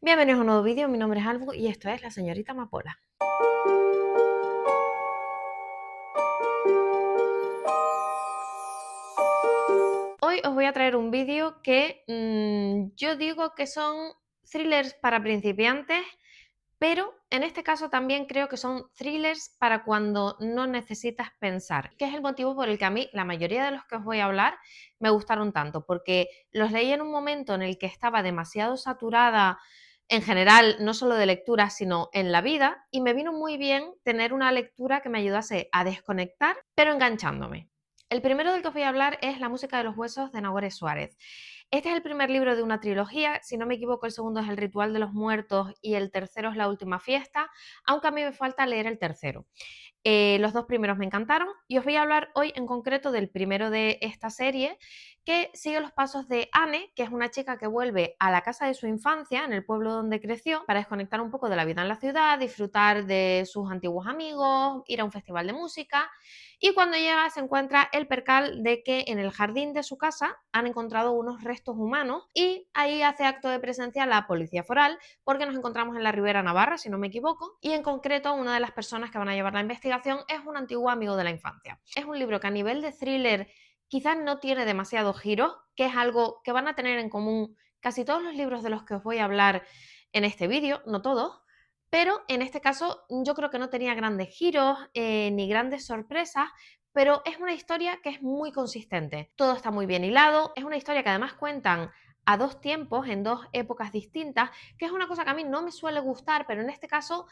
Bienvenidos a un nuevo vídeo, mi nombre es Albu y esto es La Señorita Amapola. Hoy os voy a traer un vídeo que yo digo que son thrillers para principiantes, pero en este caso también creo que son thrillers para cuando no necesitas pensar, que es el motivo por el que a mí la mayoría de los que os voy a hablar me gustaron tanto, porque los leí en un momento en el que estaba demasiado saturada en general, no solo de lectura, sino en la vida, y me vino muy bien tener una lectura que me ayudase a desconectar, pero enganchándome. El primero del que os voy a hablar es La música de los huesos de Nagore Suárez. Este es el primer libro de una trilogía, si no me equivoco el segundo es El ritual de los muertos y el tercero es La última fiesta, aunque a mí me falta leer el tercero. Los dos primeros me encantaron y os voy a hablar hoy en concreto del primero de esta serie, que sigue los pasos de Anne, que es una chica que vuelve a la casa de su infancia, en el pueblo donde creció, para desconectar un poco de la vida en la ciudad, disfrutar de sus antiguos amigos, ir a un festival de música. Y cuando llega se encuentra el percal de que en el jardín de su casa han encontrado unos restos humanos y ahí hace acto de presencia la policía foral, porque nos encontramos en la Ribera Navarra, si no me equivoco, y en concreto una de las personas que van a llevar la investigación es un antiguo amigo de la infancia. Es un libro que a nivel de thriller quizás no tiene demasiados giros, que es algo que van a tener en común casi todos los libros de los que os voy a hablar en este vídeo, no todos, pero en este caso yo creo que no tenía grandes giros ni grandes sorpresas, pero es una historia que es muy consistente. Todo está muy bien hilado, es una historia que además cuentan a dos tiempos, en dos épocas distintas, que es una cosa que a mí no me suele gustar, pero en este caso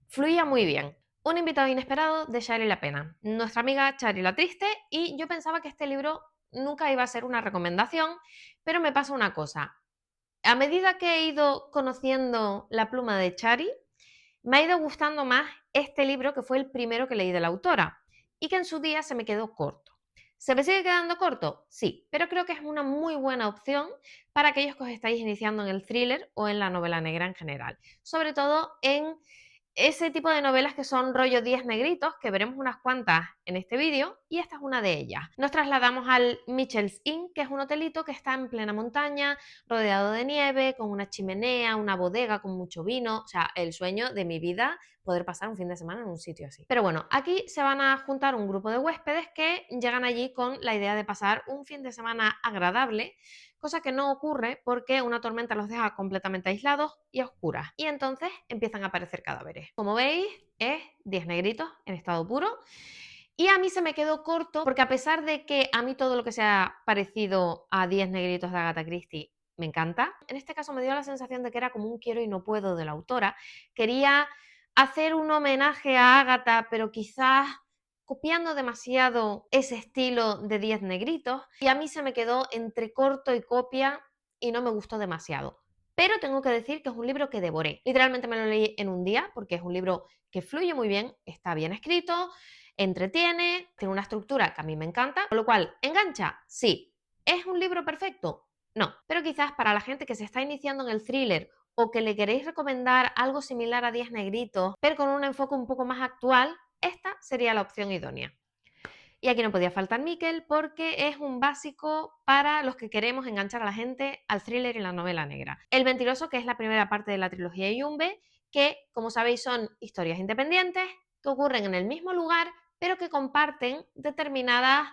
fluía muy bien. Un invitado inesperado de Shari la Pena, nuestra amiga Shari la Triste, y yo pensaba que este libro nunca iba a ser una recomendación, pero me pasa una cosa. A medida que he ido conociendo la pluma de Shari, me ha ido gustando más este libro, que fue el primero que leí de la autora y que en su día se me quedó corto. ¿Se me sigue quedando corto? Sí, pero creo que es una muy buena opción para aquellos que os estáis iniciando en el thriller o en la novela negra en general, sobre todo en ese tipo de novelas que son rollo 10 negritos, que veremos unas cuantas en este vídeo, y esta es una de ellas. Nos trasladamos al Mitchell's Inn, que es un hotelito que está en plena montaña, rodeado de nieve, con una chimenea, una bodega con mucho vino, o sea, el sueño de mi vida poder pasar un fin de semana en un sitio así. Pero bueno, aquí se van a juntar un grupo de huéspedes que llegan allí con la idea de pasar un fin de semana agradable, cosa que no ocurre porque una tormenta los deja completamente aislados y a oscuras. Y entonces empiezan a aparecer cadáveres. Como veis, es 10 negritos en estado puro. Y a mí se me quedó corto porque a pesar de que a mí todo lo que sea parecido a 10 negritos de Agatha Christie me encanta, en este caso me dio la sensación de que era como un quiero y no puedo de la autora. Quería hacer un homenaje a Agatha, pero quizás copiando demasiado ese estilo de 10 negritos, y a mí se me quedó entre corto y copia y no me gustó demasiado. Pero tengo que decir que es un libro que devoré. Literalmente me lo leí en un día porque es un libro que fluye muy bien, está bien escrito, entretiene, tiene una estructura que a mí me encanta, con lo cual, ¿engancha? Sí. ¿Es un libro perfecto? No. Pero quizás para la gente que se está iniciando en el thriller o que le queréis recomendar algo similar a 10 negritos, pero con un enfoque un poco más actual, esta sería la opción idónea. Y aquí no podía faltar Miquel porque es un básico para los que queremos enganchar a la gente al thriller y la novela negra. El mentiroso, que es la primera parte de la trilogía Yumbe, que como sabéis son historias independientes que ocurren en el mismo lugar pero que comparten determinadas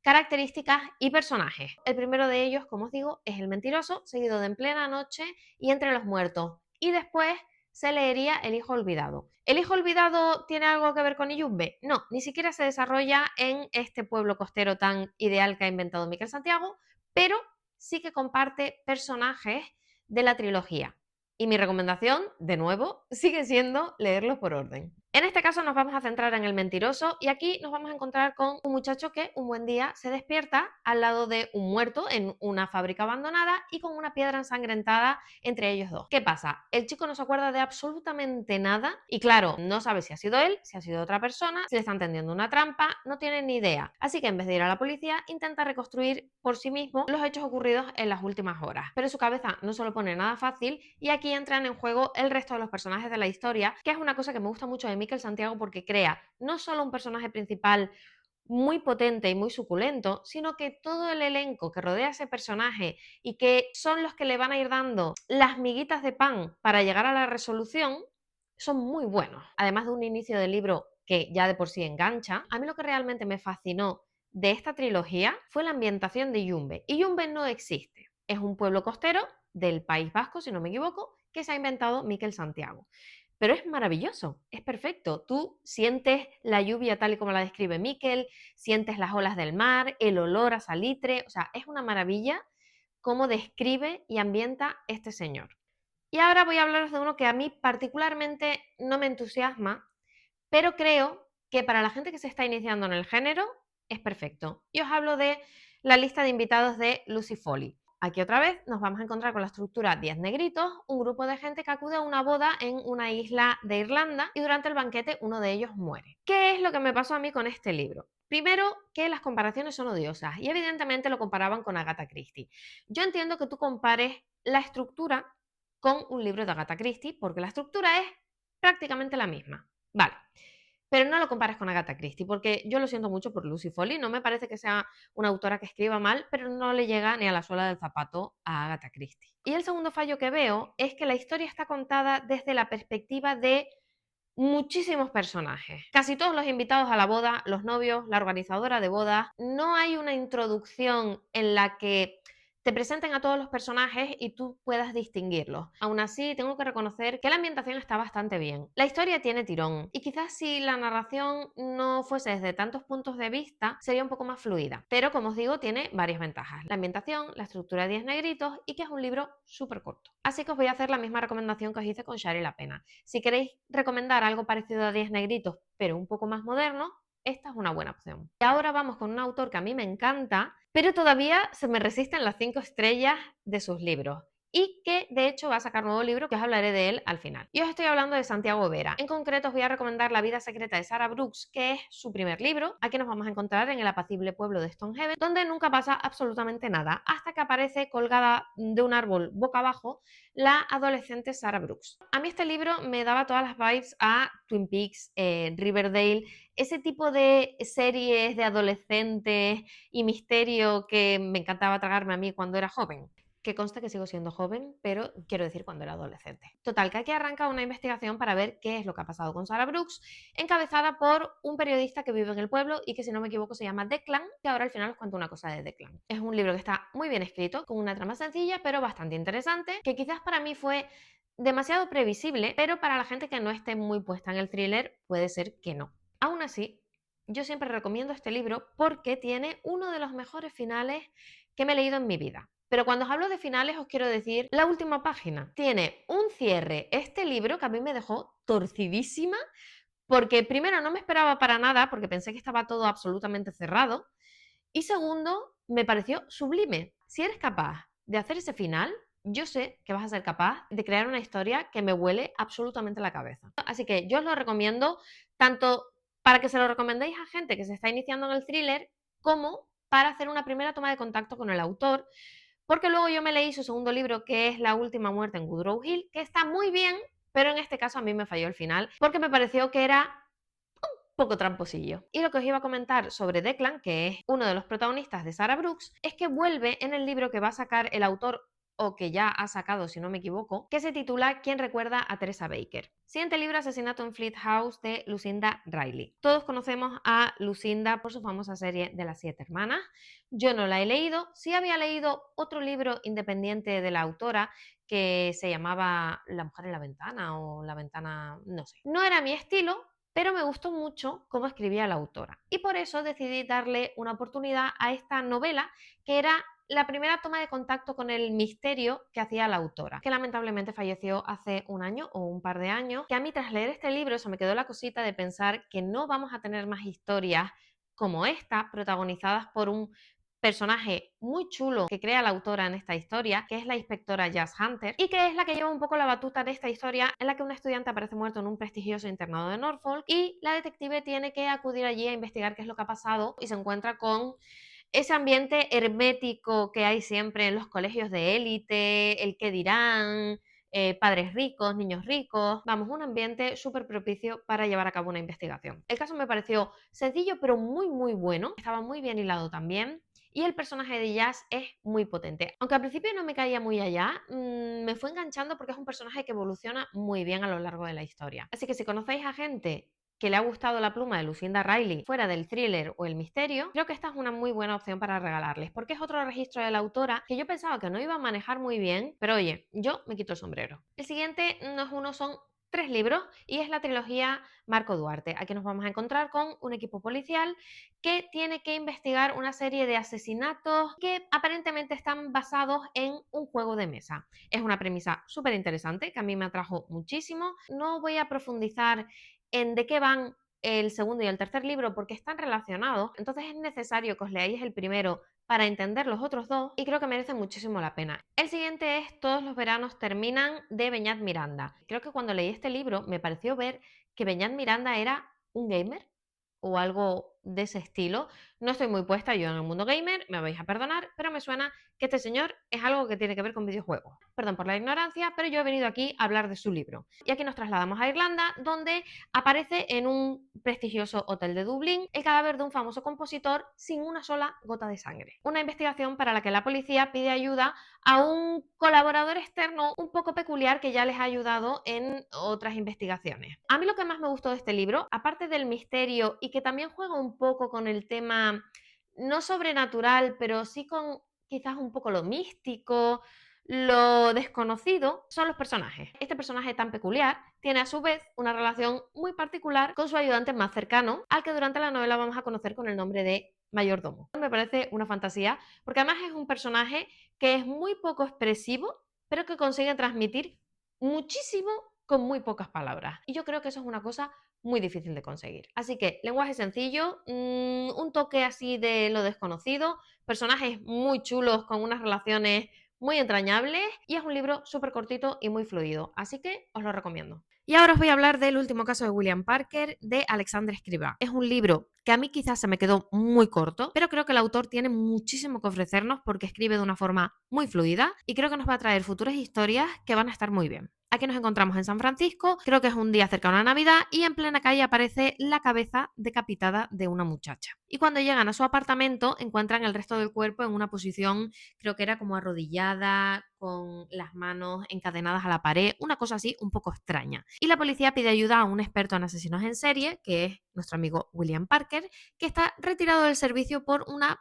características y personajes. El primero de ellos, como os digo, es el mentiroso, seguido de En plena noche y Entre los muertos. Y después se leería El hijo olvidado. ¿El hijo olvidado tiene algo que ver con Iyumbe? No, ni siquiera se desarrolla en este pueblo costero tan ideal que ha inventado Miquel Santiago, pero sí que comparte personajes de la trilogía. Y mi recomendación, de nuevo, sigue siendo leerlos por orden. En este caso nos vamos a centrar en el mentiroso y aquí nos vamos a encontrar con un muchacho que un buen día se despierta al lado de un muerto en una fábrica abandonada y con una piedra ensangrentada entre ellos dos. ¿Qué pasa? El chico no se acuerda de absolutamente nada y claro, no sabe si ha sido él, si ha sido otra persona, si le están tendiendo una trampa, no tiene ni idea. Así que en vez de ir a la policía, intenta reconstruir por sí mismo los hechos ocurridos en las últimas horas. Pero su cabeza no se lo pone nada fácil y aquí entran en juego el resto de los personajes de la historia, que es una cosa que me gusta mucho de Miquel Santiago porque crea no solo un personaje principal muy potente y muy suculento, sino que todo el elenco que rodea a ese personaje y que son los que le van a ir dando las miguitas de pan para llegar a la resolución, son muy buenos. Además de un inicio del libro que ya de por sí engancha, a mí lo que realmente me fascinó de esta trilogía fue la ambientación de Yumbe. Y Yumbe no existe. Es un pueblo costero del País Vasco, si no me equivoco, que se ha inventado Miquel Santiago. Pero es maravilloso, es perfecto. Tú sientes la lluvia tal y como la describe Miquel, sientes las olas del mar, el olor a salitre, o sea, es una maravilla cómo describe y ambienta este señor. Y ahora voy a hablaros de uno que a mí particularmente no me entusiasma, pero creo que para la gente que se está iniciando en el género es perfecto. Y os hablo de la lista de invitados de Lucy Foley. Aquí otra vez nos vamos a encontrar con la estructura 10 negritos, un grupo de gente que acude a una boda en una isla de Irlanda y durante el banquete uno de ellos muere. ¿Qué es lo que me pasó a mí con este libro? Primero, que las comparaciones son odiosas y evidentemente lo comparaban con Agatha Christie. Yo entiendo que tú compares la estructura con un libro de Agatha Christie porque la estructura es prácticamente la misma. Vale. Pero no lo compares con Agatha Christie, porque yo lo siento mucho por Lucy Foley, no me parece que sea una autora que escriba mal, pero no le llega ni a la suela del zapato a Agatha Christie. Y el segundo fallo que veo es que la historia está contada desde la perspectiva de muchísimos personajes. Casi todos los invitados a la boda, los novios, la organizadora de bodas, no hay una introducción en la que te presenten a todos los personajes y tú puedas distinguirlos. Aún así, tengo que reconocer que la ambientación está bastante bien. La historia tiene tirón y quizás si la narración no fuese desde tantos puntos de vista, sería un poco más fluida. Pero como os digo, tiene varias ventajas. La ambientación, la estructura de 10 negritos y que es un libro súper corto. Así que os voy a hacer la misma recomendación que os hice con Shari la Pena. Si queréis recomendar algo parecido a 10 negritos, pero un poco más moderno, esta es una buena opción. Y ahora vamos con un autor que a mí me encanta, pero todavía se me resisten las 5 estrellas de sus libros y que de hecho va a sacar nuevo libro que os hablaré de él al final. Y os estoy hablando de Santiago Vera. En concreto os voy a recomendar La vida secreta de Sarah Brooks, que es su primer libro. Aquí nos vamos a encontrar en el apacible pueblo de Stonehaven, donde nunca pasa absolutamente nada, hasta que aparece colgada de un árbol boca abajo la adolescente Sarah Brooks. A mí este libro me daba todas las vibes a Twin Peaks, Riverdale, ese tipo de series de adolescentes y misterio que me encantaba tragarme a mí cuando era joven. Que consta que sigo siendo joven, pero quiero decir cuando era adolescente. Total, que aquí arranca una investigación para ver qué es lo que ha pasado con Sarah Brooks, encabezada por un periodista que vive en el pueblo y que, si no me equivoco, se llama Declan, que ahora al final os cuento una cosa de Declan. Es un libro que está muy bien escrito, con una trama sencilla, pero bastante interesante, que quizás para mí fue demasiado previsible, pero para la gente que no esté muy puesta en el thriller puede ser que no. Aún así, yo siempre recomiendo este libro porque tiene uno de los mejores finales que me he leído en mi vida. Pero cuando os hablo de finales os quiero decir la última página. Tiene un cierre este libro que a mí me dejó torcidísima porque primero no me esperaba para nada porque pensé que estaba todo absolutamente cerrado y segundo me pareció sublime. Si eres capaz de hacer ese final, yo sé que vas a ser capaz de crear una historia que me huele absolutamente la cabeza. Así que yo os lo recomiendo tanto para que se lo recomendéis a gente que se está iniciando en el thriller como para hacer una primera toma de contacto con el autor, porque luego yo me leí su segundo libro, que es La última muerte en Woodrow Hill, que está muy bien, pero en este caso a mí me falló el final, porque me pareció que era poco tramposillo. Y lo que os iba a comentar sobre Declan, que es uno de los protagonistas de Sarah Brooks, es que vuelve en el libro que va a sacar el autor, o que ya ha sacado si no me equivoco, que se titula ¿Quién recuerda a Teresa Baker? Siguiente libro, Asesinato en Fleet House, de Lucinda Riley. Todos conocemos a Lucinda por su famosa serie de las 7 hermanas. Yo no la he leído, sí había leído otro libro independiente de la autora que se llamaba La mujer en la ventana o La ventana, no sé. No era mi estilo, pero me gustó mucho cómo escribía la autora. Y por eso decidí darle una oportunidad a esta novela, que era la primera toma de contacto con el misterio que hacía la autora, que lamentablemente falleció hace un año o un par de años, que a mí tras leer este libro se me quedó la cosita de pensar que no vamos a tener más historias como esta, protagonizadas por un personaje muy chulo que crea la autora en esta historia, que es la inspectora Jazz Hunter, y que es la que lleva un poco la batuta de esta historia, en la que un estudiante aparece muerto en un prestigioso internado de Norfolk y la detective tiene que acudir allí a investigar qué es lo que ha pasado y se encuentra con ese ambiente hermético que hay siempre en los colegios de élite, el qué dirán, padres ricos, niños ricos, vamos, un ambiente súper propicio para llevar a cabo una investigación. El caso me pareció sencillo pero muy muy bueno, estaba muy bien hilado también. Y el personaje de Jazz es muy potente. Aunque al principio no me caía muy allá, me fue enganchando porque es un personaje que evoluciona muy bien a lo largo de la historia. Así que si conocéis a gente que le ha gustado la pluma de Lucinda Riley fuera del thriller o el misterio, creo que esta es una muy buena opción para regalarles, porque es otro registro de la autora que yo pensaba que no iba a manejar muy bien, pero oye, yo me quito el sombrero. El siguiente no es uno, son 3 libros y es la trilogía Marco Duarte. Aquí nos vamos a encontrar con un equipo policial que tiene que investigar una serie de asesinatos que aparentemente están basados en un juego de mesa. Es una premisa súper interesante que a mí me atrajo muchísimo. No voy a profundizar en de qué van el segundo y el tercer libro porque están relacionados, entonces es necesario que os leáis el primero para entender los otros dos y creo que merece muchísimo la pena. El siguiente es Todos los veranos terminan, de Beñat Miranda. Creo que cuando leí este libro me pareció ver que Beñat Miranda era un gamer o algo de ese estilo. No estoy muy puesta yo en el mundo gamer, me vais a perdonar, pero me suena que este señor es algo que tiene que ver con videojuegos. Perdón por la ignorancia, pero yo he venido aquí a hablar de su libro. Y aquí nos trasladamos a Irlanda, donde aparece en un prestigioso hotel de Dublín el cadáver de un famoso compositor sin una sola gota de sangre. Una investigación para la que la policía pide ayuda a un colaborador externo un poco peculiar que ya les ha ayudado en otras investigaciones. A mí lo que más me gustó de este libro, aparte del misterio y que también juega un poco con el tema no sobrenatural, pero sí con quizás un poco lo místico, lo desconocido, son los personajes. Este personaje tan peculiar tiene a su vez una relación muy particular con su ayudante más cercano, al que durante la novela vamos a conocer con el nombre de mayordomo. Me parece una fantasía, porque además es un personaje que es muy poco expresivo, pero que consigue transmitir muchísimo con muy pocas palabras. Y yo creo que eso es una cosa muy difícil de conseguir. Así que lenguaje sencillo, un toque así de lo desconocido, personajes muy chulos con unas relaciones muy entrañables y es un libro súper cortito y muy fluido. Así que os lo recomiendo. Y ahora os voy a hablar del último caso de William Parker, de Alexandre Escribá. Es un libro que a mí quizás se me quedó muy corto, pero creo que el autor tiene muchísimo que ofrecernos porque escribe de una forma muy fluida y creo que nos va a traer futuras historias que van a estar muy bien. Aquí nos encontramos en San Francisco, creo que es un día cercano a Navidad y en plena calle aparece la cabeza decapitada de una muchacha. Y cuando llegan a su apartamento encuentran el resto del cuerpo en una posición, creo que era como arrodillada, con las manos encadenadas a la pared, una cosa así un poco extraña. Y la policía pide ayuda a un experto en asesinos en serie, que es nuestro amigo William Parker, que está retirado del servicio por una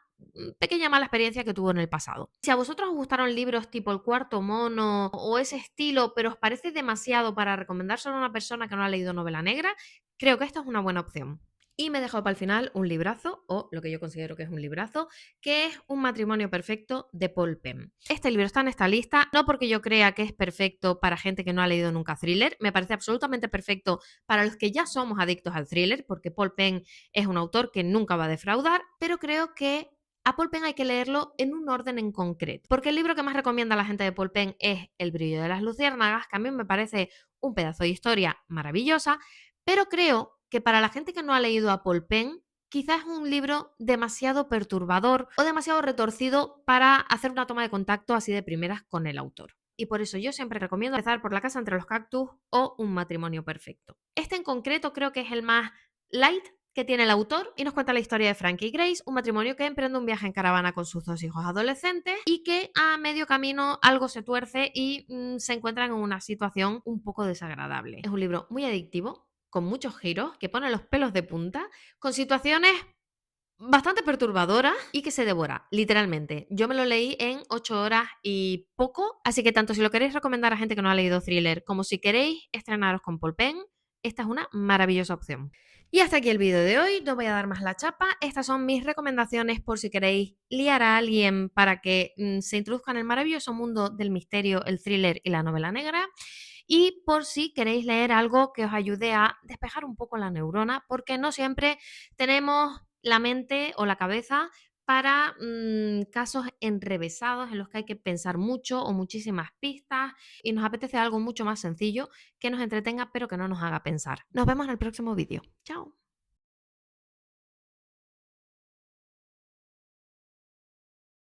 pequeña mala experiencia que tuvo en el pasado. Si a vosotros os gustaron libros tipo El cuarto mono o ese estilo, pero os parece demasiado para recomendárselo a una persona que no ha leído novela negra, creo que esto es una buena opción. Y me he dejado para el final un librazo, o lo que yo considero que es un librazo, que es Un matrimonio perfecto de Paul Penn. Este libro está en esta lista, no porque yo crea que es perfecto para gente que no ha leído nunca thriller, me parece absolutamente perfecto para los que ya somos adictos al thriller, porque Paul Penn es un autor que nunca va a defraudar, pero creo que a Paul Penn hay que leerlo en un orden en concreto, porque el libro que más recomienda a la gente de Paul Penn es El brillo de las luciérnagas, que a mí me parece un pedazo de historia maravillosa, pero creo que para la gente que no ha leído a Paul Penn, quizás es un libro demasiado perturbador o demasiado retorcido para hacer una toma de contacto así de primeras con el autor. Y por eso yo siempre recomiendo empezar por La casa entre los cactus o Un matrimonio perfecto. Este en concreto creo que es el más light que tiene el autor y nos cuenta la historia de Frankie y Grace, un matrimonio que emprende un viaje en caravana con sus 2 hijos adolescentes y que a medio camino algo se tuerce y se encuentran en una situación un poco desagradable. Es un libro muy adictivo, con muchos giros, que pone los pelos de punta, con situaciones bastante perturbadoras y que se devora, literalmente. Yo me lo leí en 8 horas y poco, así que tanto si lo queréis recomendar a gente que no ha leído thriller como si queréis estrenaros con Paul Penn, esta es una maravillosa opción. Y hasta aquí el vídeo de hoy, no voy a dar más la chapa, estas son mis recomendaciones por si queréis liar a alguien para que se introduzca en el maravilloso mundo del misterio, el thriller y la novela negra. Y por si queréis leer algo que os ayude a despejar un poco la neurona, porque no siempre tenemos la mente o la cabeza para casos enrevesados en los que hay que pensar mucho o muchísimas pistas y nos apetece algo mucho más sencillo que nos entretenga pero que no nos haga pensar. Nos vemos en el próximo vídeo. Chao.